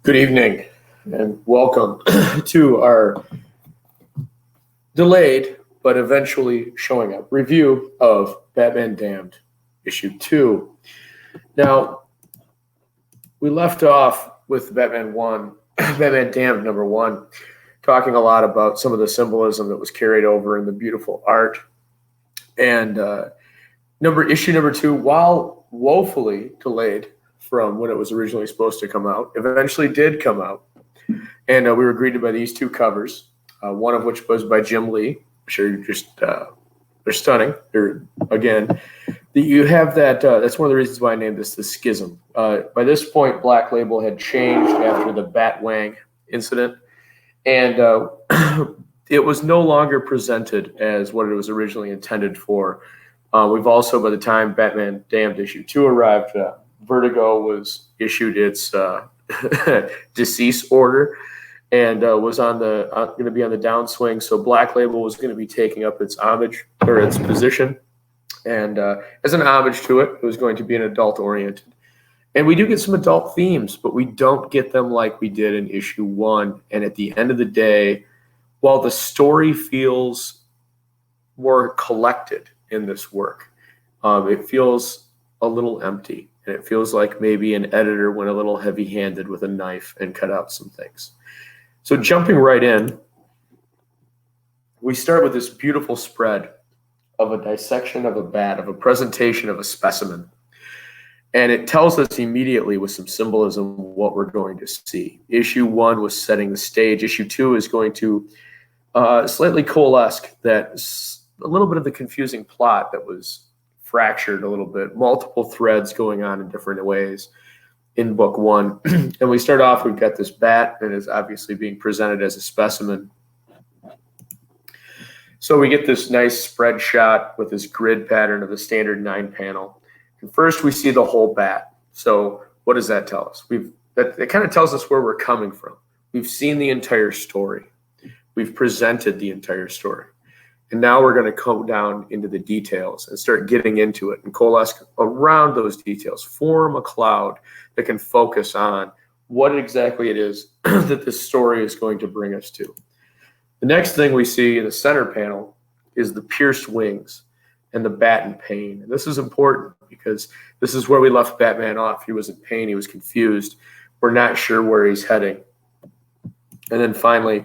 Good evening and welcome to our delayed but eventually showing up review of Batman Damned issue 2. Now, we left off with Batman Damned number 1, talking a lot about some of the symbolism that was carried over in the beautiful art. And issue number 2, while woefully delayed from when it was originally supposed to come out, eventually did come out. And we were greeted by these 2 covers, one of which was by Jim Lee. I'm sure you're just, they're stunning. You have that, that's one of the reasons why I named this the Schism. By this point, Black Label had changed after the Batwang incident. And it was no longer presented as what it was originally intended for. We've also, by the time Batman Damned issue 2 arrived, Vertigo was issued its decease order and was going to be on the downswing. So Black Label was going to be taking up its homage or its position, and as an homage to it, it was going to be an adult-oriented. And we do get some adult themes, but we don't get them like we did in issue 1. And at the end of the day, while the story feels more collected in this work, it feels a little empty. And it feels like maybe an editor went a little heavy-handed with a knife and cut out some things. So jumping right in, we start with this beautiful spread of a dissection of a bat, of a presentation of a specimen. And it tells us immediately with some symbolism what we're going to see. Issue 1 was setting the stage. Issue 2 is going to slightly coalesce a little bit of the confusing plot that was fractured a little bit, multiple threads going on in different ways in book 1. And we start off, we've got this bat and is obviously being presented as a specimen. So we get this nice spread shot with this grid pattern of the standard 9 panel. And first we see the whole bat. So what does that tell us? That kind of tells us where we're coming from. We've seen the entire story. We've presented the entire story. And now we're going to come down into the details and start getting into it and coalesce around those details, form a cloud that can focus on what exactly it is that this story is going to bring us to. The next thing we see in the center panel is the pierced wings and the bat in pain. And this is important because this is where we left Batman off. He was in pain. He was confused. We're not sure where he's heading. And then finally,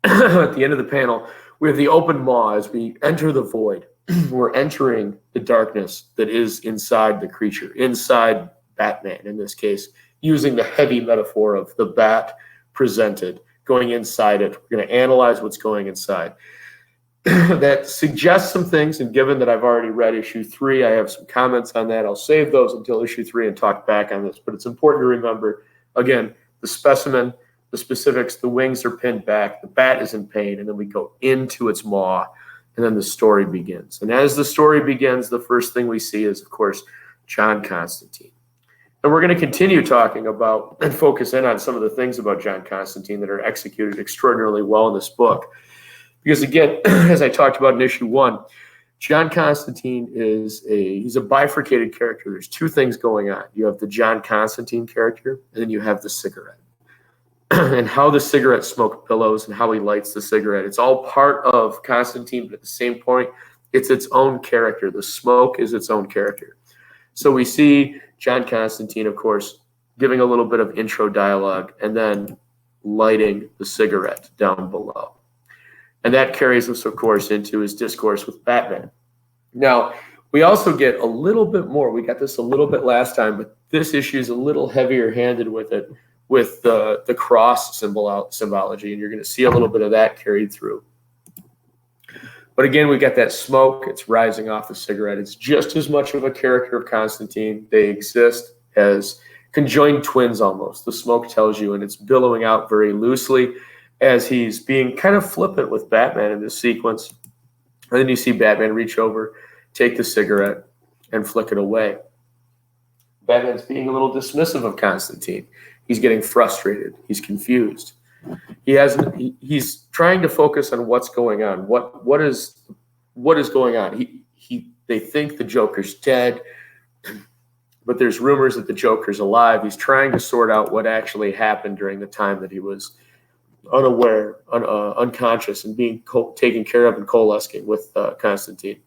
at the end of the panel, we have the open maw as we enter the void. We're entering the darkness that is inside the creature, inside Batman in this case, using the heavy metaphor of the bat presented, going inside it. We're going to analyze what's going inside. That suggests some things, and given that I've already read issue 3, I have some comments on that. I'll save those until issue 3 and talk back on this. But it's important to remember, again, the specimen, the specifics, the wings are pinned back, the bat is in pain, and then we go into its maw, and then the story begins. And as the story begins, the first thing we see is, of course, John Constantine. And we're going to continue talking about and focus in on some of the things about John Constantine that are executed extraordinarily well in this book. Because again, as I talked about in issue 1, John Constantine he's a bifurcated character. There's 2 things going on. You have the John Constantine character, and then you have the cigarette. And how the cigarette smoke pillows and how he lights the cigarette. It's all part of Constantine, but at the same point, it's its own character. The smoke is its own character. So we see John Constantine, of course, giving a little bit of intro dialogue and then lighting the cigarette down below. And that carries us, of course, into his discourse with Batman. Now, we also get a little bit more. We got this a little bit last time, but this issue is a little heavier handed with it, with the cross symbology, and you're going to see a little bit of that carried through. But again, we got that smoke. It's rising off the cigarette. It's just as much of a character of Constantine. They exist as conjoined twins almost. The smoke tells you, and it's billowing out very loosely as he's being kind of flippant with Batman in this sequence. And then you see Batman reach over, take the cigarette, and flick it away. Batman's being a little dismissive of Constantine. He's getting frustrated. He's confused. He's trying to focus on what's going on. What is going on? They think the Joker's dead, but there's rumors that the Joker's alive. He's trying to sort out what actually happened during the time that he was unaware, unconscious, and being taken care of and coalescing with Constantine.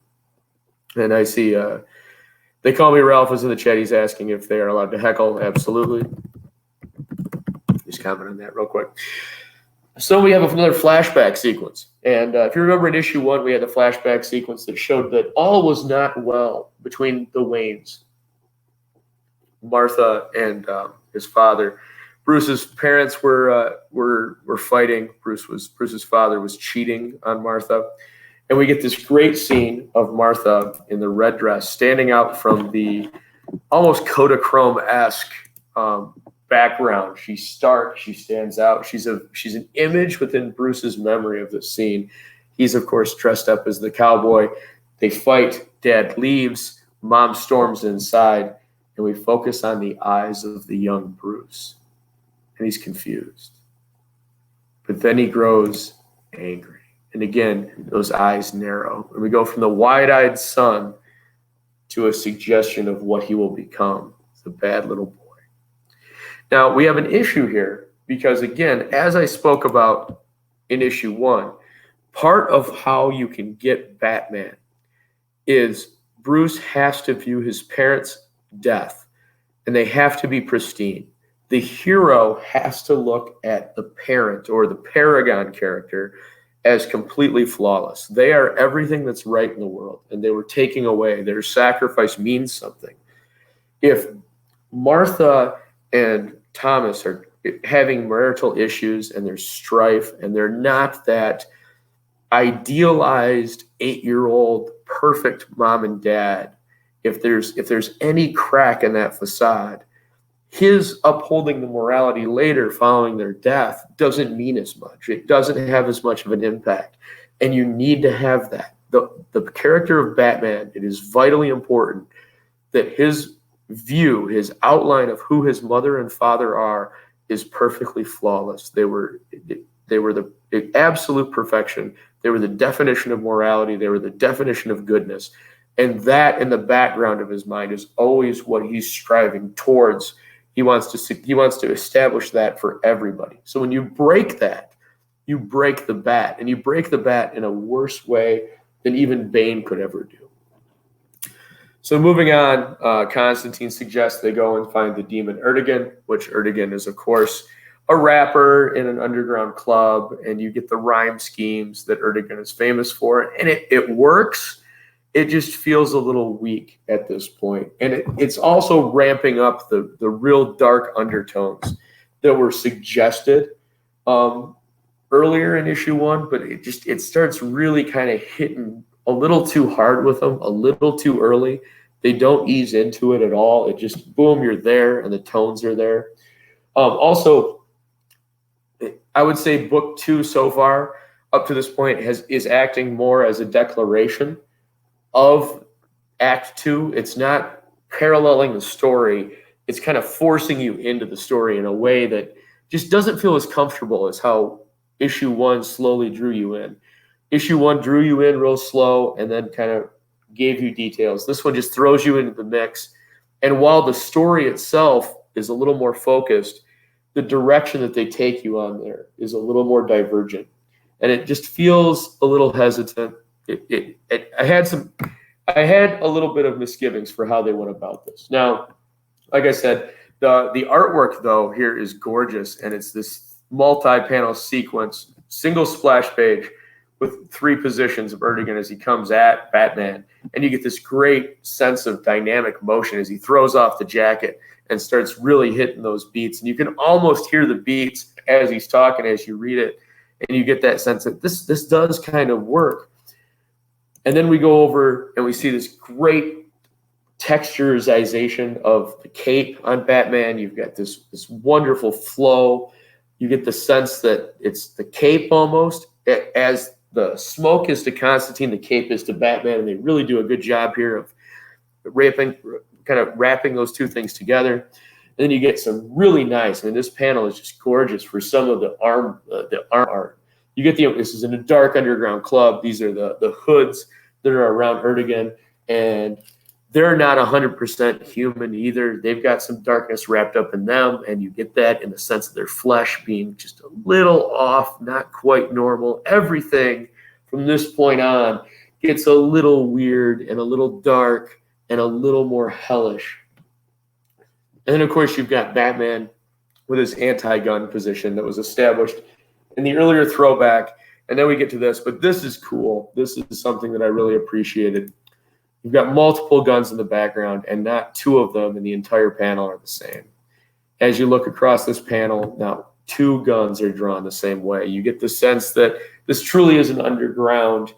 And I see They Call Me Ralph is in the chat. He's asking if they are allowed to heckle. Absolutely. Just comment on that real quick. So we have another flashback sequence. And if you remember in issue 1, we had the flashback sequence that showed that all was not well between the Waynes, Martha and his father. Bruce's parents were fighting. Bruce's father was cheating on Martha. And we get this great scene of Martha in the red dress standing out from the almost Kodachrome-esque background. She's stark. She stands out. She's an image within Bruce's memory of this scene. He's, of course, dressed up as the cowboy. They fight. Dad leaves. Mom storms inside. And we focus on the eyes of the young Bruce. And he's confused. But then he grows angry. And again, those eyes narrow. And we go from the wide-eyed son to a suggestion of what he will become, the bad little boy. Now, we have an issue here because, again, as I spoke about in issue 1, part of how you can get Batman is Bruce has to view his parents' death, and they have to be pristine. The hero has to look at the parent or the paragon character as completely flawless. They are everything that's right in the world, and they were taking away. Their sacrifice means something. If Martha and Thomas are having marital issues and there's strife and they're not that idealized 8-year-old perfect mom and dad, if there's any crack in that facade, his upholding the morality later following their death doesn't mean as much. It doesn't have as much of an impact. And you need to have that. The character of Batman, it is vitally important that his view, his outline of who his mother and father are is perfectly flawless. They were the absolute perfection. They were the definition of morality. They were the definition of goodness. And that in the background of his mind is always what he's striving towards. He wants to establish that for everybody. So when you break that, you break the bat, and you break the bat in a worse way than even Bane could ever do. So moving on, Constantine suggests they go and find the demon Erdogan, which Erdogan is, of course, a rapper in an underground club, and you get the rhyme schemes that Erdogan is famous for, and it works. It just feels a little weak at this point. And it's also ramping up the real dark undertones that were suggested earlier in issue 1, but it starts really kind of hitting a little too hard with them, a little too early. They don't ease into it at all. It just, boom, you're there, and the tones are there. Also, I would say book 2 so far, up to this point, is acting more as a declaration of Act 2. It's not paralleling the story. It's kind of forcing you into the story in a way that just doesn't feel as comfortable as how issue 1 slowly drew you in. Issue 1 drew you in real slow and then kind of gave you details. This one just throws you into the mix. And while the story itself is a little more focused, the direction that they take you on there is a little more divergent. And it just feels a little hesitant. I had a little bit of misgivings for how they went about this. Now, like I said, the artwork though here is gorgeous, and it's this multi-panel sequence, single splash page with 3 positions of Erdogan as he comes at Batman, and you get this great sense of dynamic motion as he throws off the jacket and starts really hitting those beats, and you can almost hear the beats as he's talking as you read it, and you get that sense that this does kind of work. And then we go over and we see this great texturization of the cape on Batman. You've got this wonderful flow. You get the sense that it's the cape almost. As the smoke is to Constantine, the cape is to Batman, and they really do a good job here of wrapping those two things together. And then you get some really nice, this panel is just gorgeous for some of the arm art. You get this is in a dark underground club. These are the hoods that are around Erdogan, and they're not 100% human either. They've got some darkness wrapped up in them, and you get that in the sense of their flesh being just a little off, not quite normal. Everything from this point on gets a little weird and a little dark and a little more hellish. And then, of course, you've got Batman with his anti-gun position that was established in the earlier throwback. And then we get to this, but this is cool. This is something that I really appreciated. You've got multiple guns in the background, and not two of them in the entire panel are the same. As you look across this panel, now two guns are drawn the same way. You get the sense that this truly is an underground,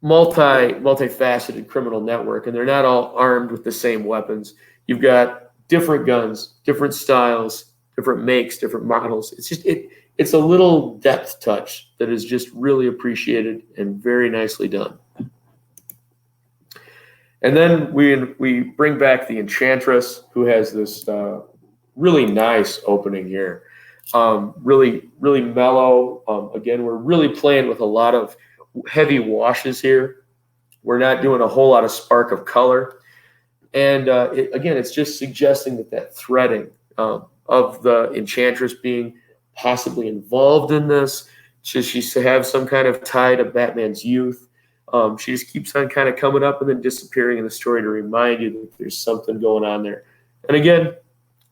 multifaceted criminal network, and they're not all armed with the same weapons. You've got different guns, different styles, different makes, different models. It's a little depth touch that is just really appreciated and very nicely done. And then we bring back the Enchantress, who has this really nice opening here. Really mellow. Again, we're really playing with a lot of heavy washes here. We're not doing a whole lot of spark of color. And again, it's just suggesting that threading of the Enchantress being possibly involved in this. She have some kind of tie to Batman's youth. She just keeps on kind of coming up and then disappearing in the story to remind you that there's something going on there. And again,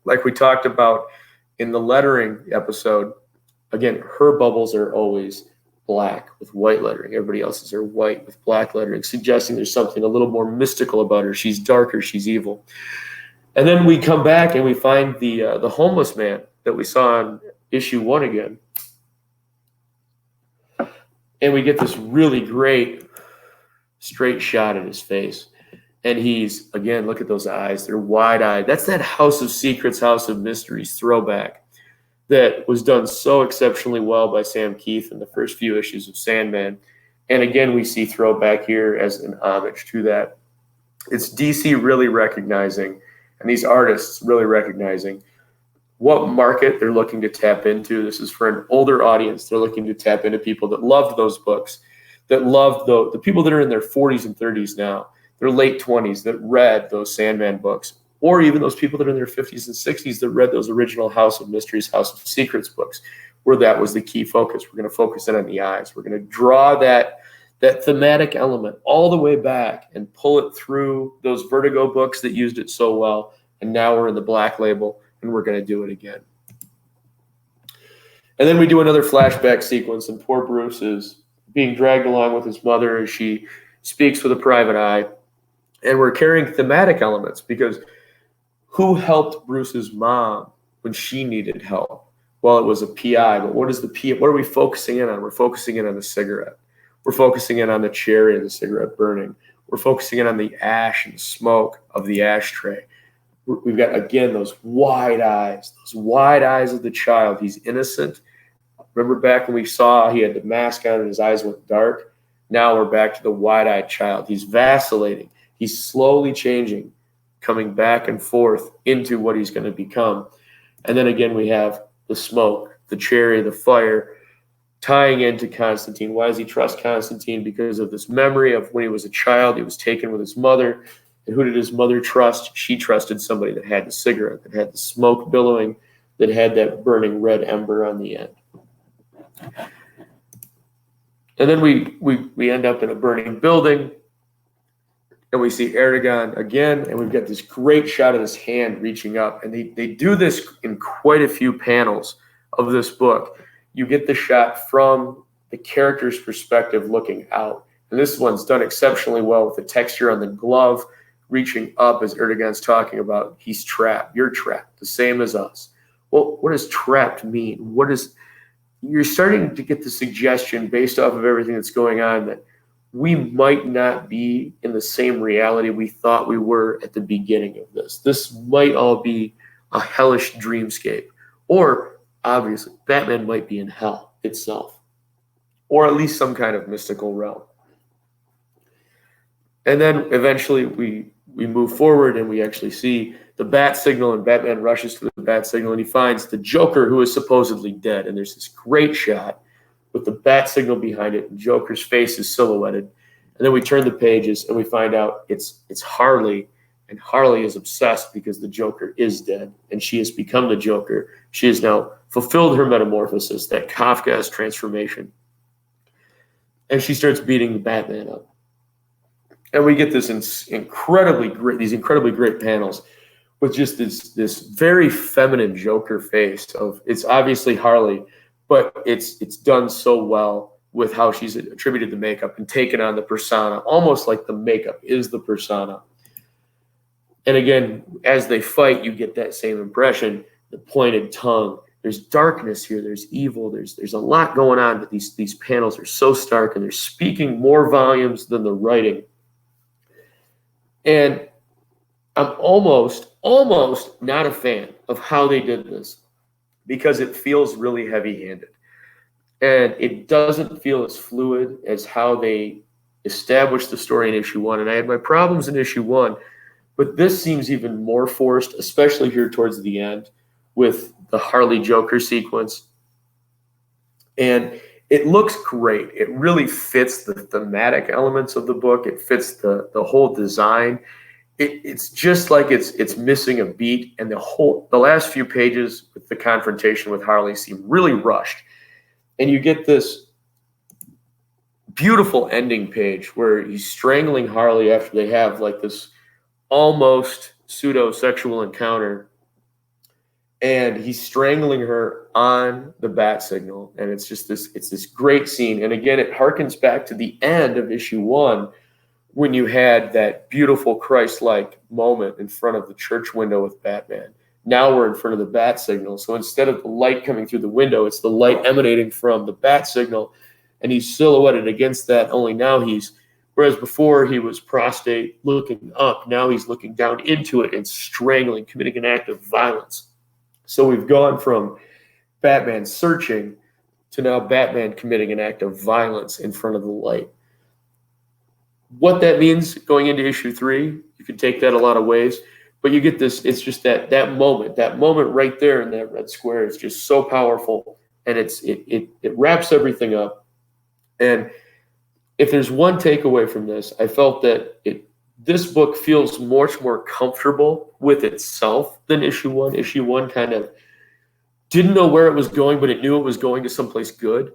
like we talked about in the lettering episode, again, her bubbles are always black with white lettering. Everybody else's are white with black lettering, suggesting there's something a little more mystical about her. She's darker, she's evil. And then we come back and we find the homeless man that we saw in issue 1 again. And we get this really great straight shot at his face. And he's, again, look at those eyes. They're wide-eyed. That's that House of Secrets, House of Mysteries throwback that was done so exceptionally well by Sam Keith in the first few issues of Sandman. And again, we see throwback here as an homage to that. It's DC really recognizing, and these artists really recognizing, what market they're looking to tap into. This is for an older audience. They're looking to tap into people that loved those books, that loved the people that are in their 40s and 30s now, their late 20s, that read those Sandman books, or even those people that are in their 50s and 60s that read those original House of Mysteries, House of Secrets books, where that was the key focus. We're going to focus in on the eyes. We're going to draw that thematic element all the way back and pull it through those Vertigo books that used it so well. And now we're in the Black Label, and we're going to do it again. And then we do another flashback sequence, and poor Bruce is being dragged along with his mother as she speaks with a private eye. And we're carrying thematic elements, because who helped Bruce's mom when she needed help? Well, it was a PI, but what are we focusing in on? We're focusing in on the cigarette. We're focusing in on the cherry of the cigarette burning. We're focusing in on the ash and smoke of the ashtray. We've got, again, those wide eyes of the child. He's innocent. Remember back when we saw he had the mask on and his eyes went dark? Now we're back to the wide-eyed child. He's vacillating. He's slowly changing, coming back and forth into what he's going to become. And then again, we have the smoke, the cherry, the fire, tying into Constantine. Why does he trust Constantine? Because of this memory of when he was a child, he was taken with his mother. And who did his mother trust? She trusted somebody that had the cigarette, that had the smoke billowing, that had that burning red ember on the end. And then we end up in a burning building, and we see Erdogan again, and we've got this great shot of his hand reaching up. And they do this in quite a few panels of this book. You get the shot from the character's perspective looking out. And this one's done exceptionally well with the texture on the glove reaching up as Erdogan's talking about he's trapped, you're trapped, the same as us. Well, what does trapped mean? You're starting to get the suggestion based off of everything that's going on that we might not be in the same reality we thought we were at the beginning of this. This might all be a hellish dreamscape. Or, obviously, Batman might be in hell itself, or at least some kind of mystical realm. And then eventually we move forward and we actually see the bat signal, and Batman rushes to the bat signal and he finds the Joker, who is supposedly dead. And there's this great shot with the bat signal behind it, and Joker's face is silhouetted. And then we turn the pages and we find out it's Harley, and Harley is obsessed because the Joker is dead and she has become the Joker. She has now fulfilled her metamorphosis, that Kafkaesque transformation. And she starts beating the Batman up. And we get these incredibly great panels with just this very feminine Joker face of, it's obviously Harley, but it's done so well with how she's attributed the makeup and taken on the persona, almost like the makeup is the persona. And again, as they fight, you get that same impression, the pointed tongue. There's darkness here, there's evil, there's a lot going on, but these panels are so stark and they're speaking more volumes than the writing. And I'm almost not a fan of how they did this, because it feels really heavy-handed. And it doesn't feel as fluid as how they established the story in issue 1. And I had my problems in issue 1, but this seems even more forced, especially here towards the end with the Harley Joker sequence. And it looks great. It really fits the thematic elements of the book. It fits the whole design. It's just like it's missing a beat, and the last few pages with the confrontation with Harley seem really rushed. And you get this beautiful ending page where he's strangling Harley after they have like this almost pseudo-sexual encounter, and he's strangling her on the bat signal. And it's just this great scene. And again, it harkens back to the end of issue 1 when you had that beautiful Christ-like moment in front of the church window with Batman. Now we're in front of the bat signal. So instead of the light coming through the window, it's the light emanating from the bat signal, and he's silhouetted against that. Only now whereas before he was prostrate looking up, now he's looking down into it and strangling, committing an act of violence. So we've gone from Batman searching to now Batman committing an act of violence in front of the light. What that means going into issue 3, you can take that a lot of ways, but you get this, it's just that moment right there in that red square is just so powerful, and it wraps everything up. And if there's one takeaway from this, I felt that this book feels much more comfortable with itself than issue 1. Issue 1 kind of didn't know where it was going, but it knew it was going to someplace good.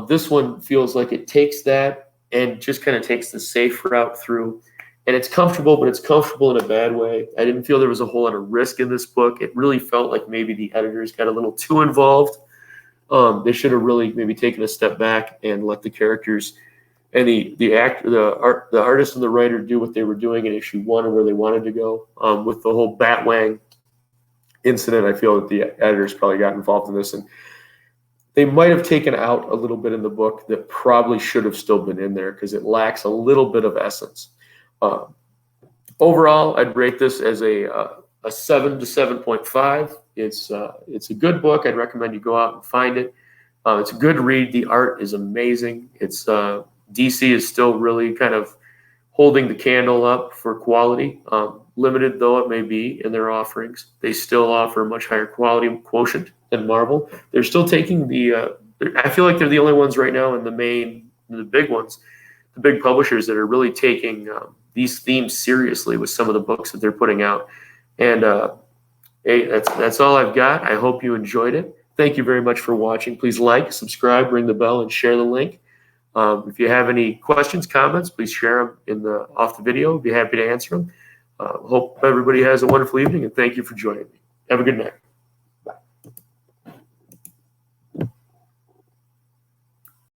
This one feels like it takes that and just kind of takes the safe route through. And it's comfortable, but it's comfortable in a bad way. I didn't feel there was a whole lot of risk in this book. It really felt like maybe the editors got a little too involved. They should have really maybe taken a step back and let the characters and the artist and the writer do what they were doing in issue 1 and where they wanted to go. With the whole Batwang incident, I feel that the editors probably got involved in this, and they might have taken out a little bit in the book that probably should have still been in there because it lacks a little bit of essence. Overall, I'd rate this as a 7 to 7.5. It's a good book. I'd recommend you go out and find it. It's a good read. The art is amazing. It's DC is still really kind of holding the candle up for quality. Limited though it may be in their offerings, they still offer a much higher quality quotient than Marvel. They're still taking I feel like they're the only ones right now in the big ones, the big publishers that are really taking these themes seriously with some of the books that they're putting out. And hey, that's all I've got. I hope you enjoyed it. Thank you very much for watching. Please like, subscribe, ring the bell, and share the link. If you have any questions, comments, please share them off the video. I'd be happy to answer them. Hope everybody has a wonderful evening, and thank you for joining me. Have a good night.